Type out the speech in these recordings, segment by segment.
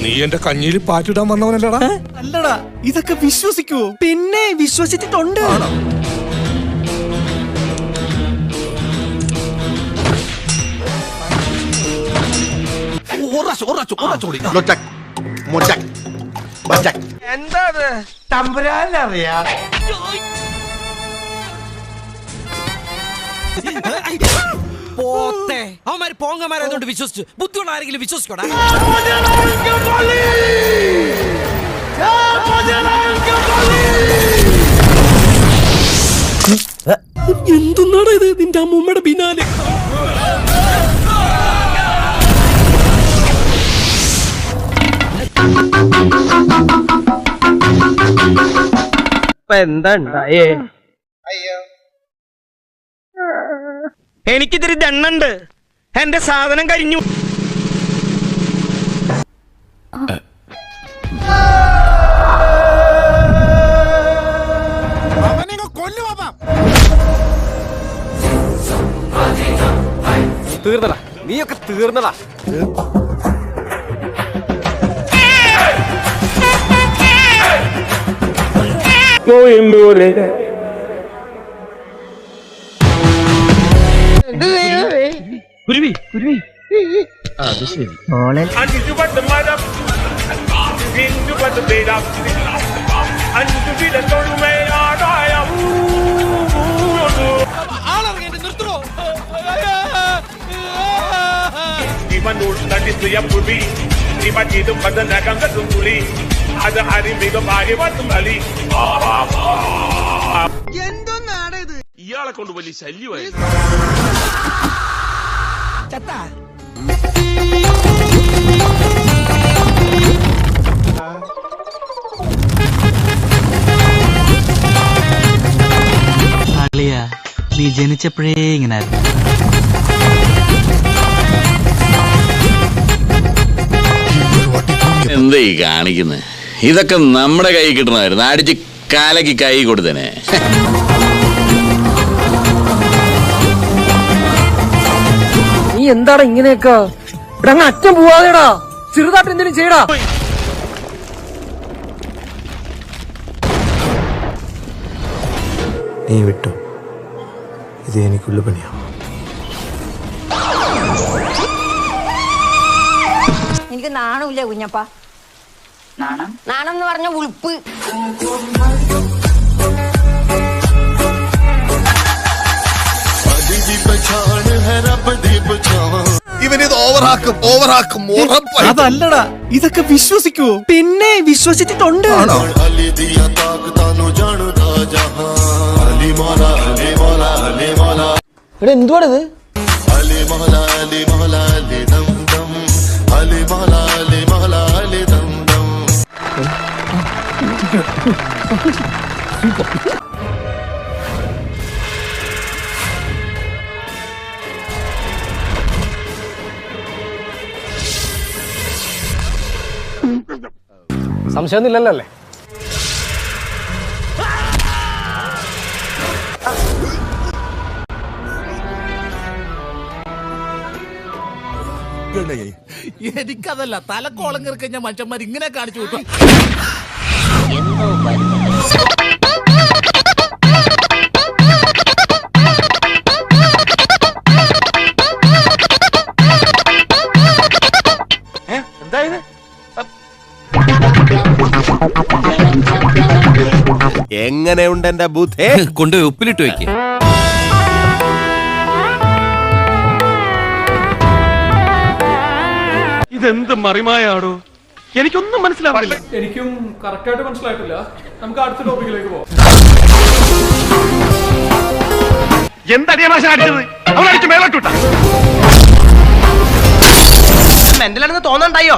നീ എന്റെ കഞ്ഞിയിൽ പാറ്റിടാൻ വന്നവനല്ലടാ. അല്ലടാ, ഇതൊക്കെ വിശ്വസിക്കുവോ? പിന്നെ വിശ്വസിച്ചിട്ടുണ്ട്. എന്താ തമ്പുരാനറിയാ? പോത്തെ അവന്മാര് പോങ്ങന്മാരായതുകൊണ്ട് വിശ്വസിച്ചു. ബുദ്ധിയുള്ള ആരെങ്കിലും വിശ്വസിക്കോടാ. എന്തുന്നാടാ ഇത്? നിന്റെ അമ്മൂമ്മയുടെ പിന്നാലെ എന്താ ഉണ്ടായേ? എനിക്കിതിരി ദണ്ണുണ്ട്. എന്റെ സാധനം കഴിഞ്ഞു. തീർന്നടാ, നീയൊക്കെ തീർന്നടാ. കുരുവി അത് ശരി. എന്തൊന്നാണ് ഇത്? ഇയാളെ കൊണ്ട് വലിയ ശല്യമായി. നീ ജനിച്ചപ്പോഴേ ഇങ്ങനെ എന്താ ഈ കാണിക്കുന്നത്? ഇതൊക്കെ നമ്മുടെ കൈ കിട്ടണമായിരുന്നു. അടിച്ച് കാലക്ക് കൈ കൊടുത്തേനെ. നീ എന്താടാ ഇങ്ങനെയൊക്കെ? ഇവിടെ അങ്ങ് അറ്റം പോവാതെടാ, ചെറുതായിട്ട് എന്തെങ്കിലും ചെയ്യടാ. നീ വിട്ടോ, ഇത് എനിക്കുള്ള പണിയാ. എനിക്ക് നാണമില്ല കുഞ്ഞപ്പ. നാണം എന്ന് പറഞ്ഞ ഉളുപ്പ്. ഇവനിത് ഓവറാക്കും. അതല്ലടാ, ഇതൊക്കെ വിശ്വസിക്കുവോ? പിന്നെ വിശ്വസിച്ചിട്ടുണ്ട്. ഇവിടെ എന്തുവാണിത്? സംശയമൊന്നുമില്ലല്ലോ അല്ലേ? എനിക്കതല്ല, തലക്കോളം കയറിക്കഴിഞ്ഞ മനുഷ്യന്മാർ ഇങ്ങനെ കാണിച്ചു വിട്ടു. എന്തായത്? എങ്ങനെയുണ്ട് എന്റെ ബുദ്ധി? കൊണ്ടുപോയി ഉപ്പിലിട്ട് വെക്ക്. ഇതെന്ത് മറിമായാടോ? എനിക്കൊന്നും മനസ്സിലാവില്ല. എനിക്കും കറക്റ്റായിട്ട് മനസ്സിലായിട്ടില്ല. നമുക്ക് അടുത്ത ടോപ്പിക്കിലേക്ക് പോവാം. എന്തടിയാ മാഷ അടിച്ചത്? അവനടിച്ച് മേലോട്ടുട്ടാ. മെന്റലാണെന്ന് തോന്നണ്ടായോ?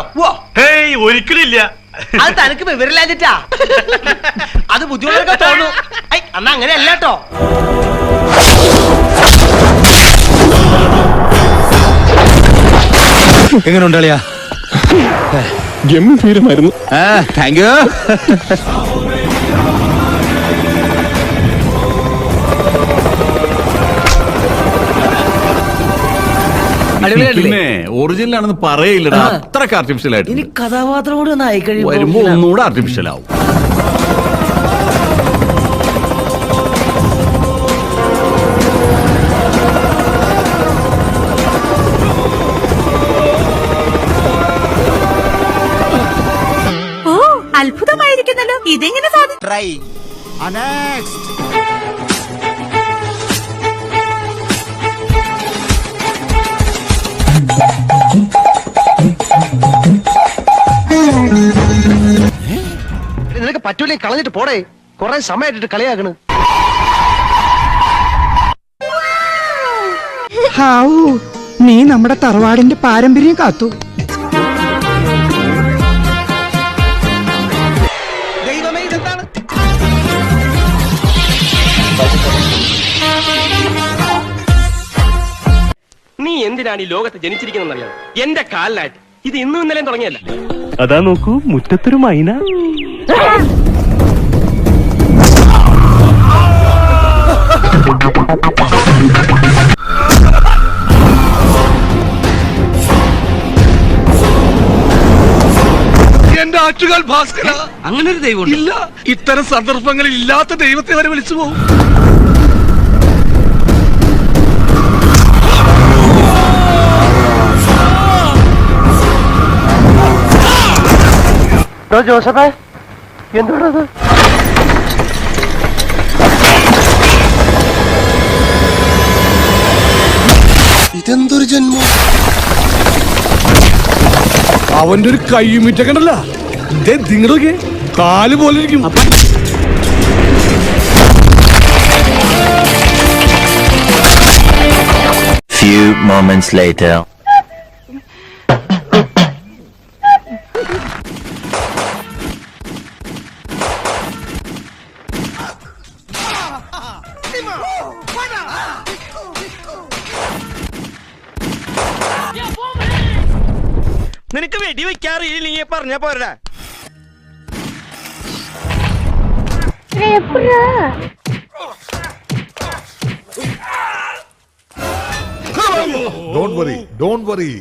ഹേയ്, ഒരിക്കലില്ല. അത് തനിക്ക് വിവരമില്ലാഞ്ഞിട്ടാ. അത് ബുദ്ധിമുട്ടൊക്കെ തോന്നു. അന്ന് അങ്ങനെയല്ല കേട്ടോ. എങ്ങനെ ഉണ്ടളിയാ? ഗംഭീരമായിരുന്നു. Thank you. അടിപൊളിയായിട്ടില്ലേ? പിന്നെ ഒറിജിനൽ ആണെന്ന് പറയില്ലടാ, അത്രക്ക് ആർട്ടിഫിഷ്യൽ ആയിട്ട് ഇനി കഥാപാത്രം കൂടി ഒന്ന് ആയി വരുമ്പോ ഒന്നുകൂടെ ആർട്ടിഫിഷ്യൽ ആവും. ഓ അത്ഭുതമായിരിക്കുന്നല്ലോ, ഇതെങ്ങനെ സാധിച്ചു? ട്രൈ നെക്സ്റ്റ് നിനക്ക് പറ്റൂലേ കളഞ്ഞിട്ട് പോടേ, കൊറേ സമയമായിട്ട് കളിയാക്കണ്. നീ നമ്മുടെ തറവാടിന്റെ പാരമ്പര്യം കാത്തു. ദൈവമേ ഇതെന്താണ്? നീ എന്തിനാണ് ഈ ലോകത്ത് ജനിച്ചിരിക്കുന്നറിയാം? എന്റെ കാലിലായിട്ട് ഇത് ഇന്നും ഇന്നലെയും തുടങ്ങിയല്ല. അതാ നോക്കൂ, മുറ്റത്തൊരു മൈന. എന്റെ ആറ്റുകാൽ ഭാസ്കര, അങ്ങനെ ഒരു ദൈവം ഇല്ല, ഇത്തരം സന്ദർഭങ്ങളിൽ ഇല്ലാത്ത ദൈവത്തെ വരെ വിളിച്ചു പോകും. ജോസഫേ, എന്താണത്? ഇതെന്തൊരു ജന്മം! അവന്റെ ഒരു കൈമിറ്റൊക്കെ ഉണ്ടല്ലോ, നിങ്ങളൊക്കെ കാല് പോലെ ഇരിക്കും. Few moments later. നിനക്ക് വെടി വെക്കാറില്ല, നീ പറഞ്ഞ പോരാ. Don't worry.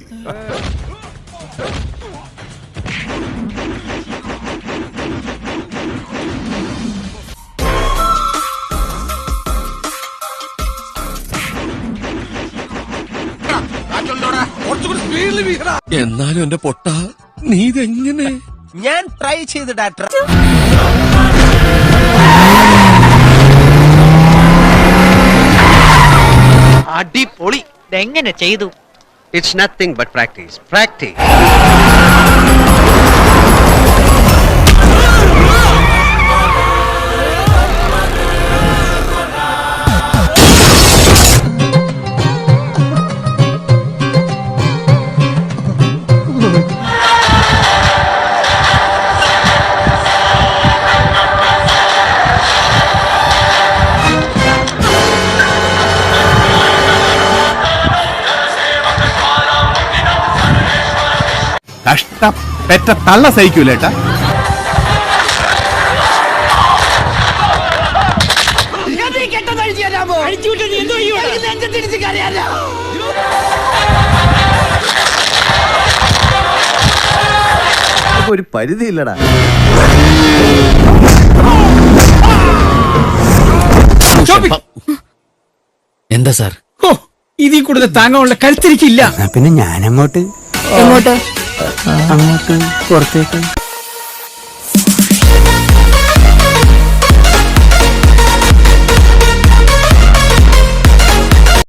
എന്നാലും എന്റെ പൊട്ട, നീ ഇതെങ്ങനെ? ഞാൻ ട്രൈ ചെയ്തിടാ. അടിപൊളി. എങ്ങനെ ചെയ്തു? It's nothing but practice, practice. കഷ്ടപ്പെട്ട തള്ള സഹിക്കൂലേട്ടാ. ഒരു പരിധിയില്ലടാ. എന്താ സാർ? ഇതിൽ കൂടുതൽ താങ്ങാനുള്ള കരുത്തിരിക്കില്ല. പിന്നെ ഞാനങ്ങോട്ട് എങ്ങോട്ട്? അങ്ങോട്ട് പുറത്തേക്ക്